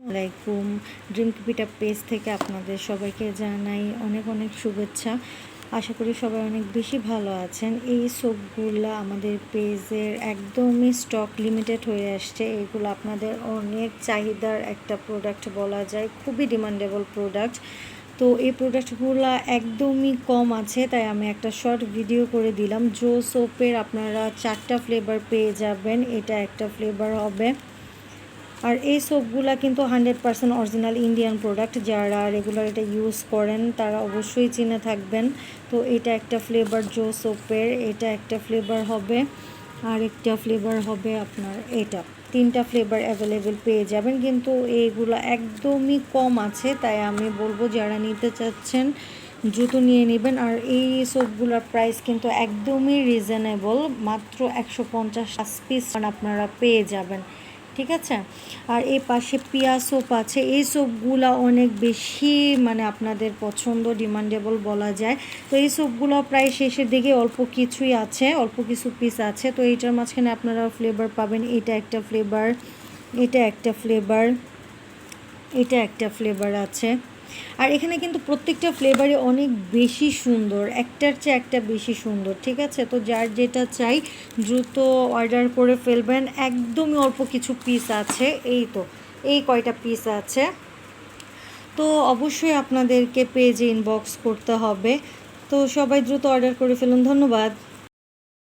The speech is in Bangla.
আলাইকুম। ড্রিম পিটা পেজ থেকে আপনাদের সবাইকে জানাই অনেক অনেক শুভেচ্ছা। আশা করি সবাই অনেক বেশি ভালো আছেন। এই সোপগুলো আমাদের পেজের একদমই স্টক লিমিটেড হয়ে আসছে। এগুলো আপনাদের অনেক চাহিদার একটা প্রোডাক্ট বলা যায়, খুবই ডিমান্ডেবল প্রোডাক্ট। তো এই প্রোডাক্টগুলো একদমই কম আছে, তাই আমি একটা শর্ট ভিডিও করে দিলাম। জো সোপের আপনারা 4টা ফ্লেভার পেয়ে যাবেন, এটা একটা ফ্লেভার হবে। আর এই সোপগুলা কিন্তু 100% অরিজিনাল ইন্ডিয়ান প্রোডাক্ট। যারা রেগুলার এটা ইউজ করেন তারা অবশ্যই চিনে থাকবেন। তো এটা একটা ফ্লেভার জো সোপের, এটা একটা ফ্লেভার হবে, আর একটা ফ্লেভার হবে আপনার এটা। 3টা ফ্লেভার অ্যাভেলেবেল পেয়ে যাবেন, কিন্তু এইগুলো একদমই কম আছে, তাই আমি বলবো যারা নিতে চাচ্ছেন দ্রুত নিয়ে নেবেন। আর এই সোপগুলোর প্রাইস কিন্তু একদমই রিজনেবল, মাত্র 150 পিস আপনারা পেয়ে যাবেন, ঠিক আছে। আর এই পাশে পিয়া সোপ আছে। এই সোপগুলো অনেক বেশি আপনাদের পছন্দ, ডিমান্ডেবল বলা যায়। তো এই সোপগুলো প্রায় শেষের দিকে অল্প কিছুই আছে, অল্প কিছু পিস আছে। তো এইটার মাঝখানে আপনারা ফ্লেভার পাবেন, এটা একটা ফ্লেভার, এটা একটা ফ্লেভার, এটা একটা ফ্লেভার আছে। আর এখানে কিন্তু প্রত্যেকটা ফ্লেভারই অনেক বেশি সুন্দর, একটার চেয়ে একটা বেশি সুন্দর, ঠিক আছে। তো যার যেটা চাই দ্রুত অর্ডার করে ফেলবেন। একদমই অল্প কিছু পিস আছে, এই কয়টা পিস আছে। তো অবশ্যই আপনাদেরকে পেজে ইনবক্স করতে হবে। তো সবাই দ্রুত অর্ডার করে ফেলুন। ধন্যবাদ।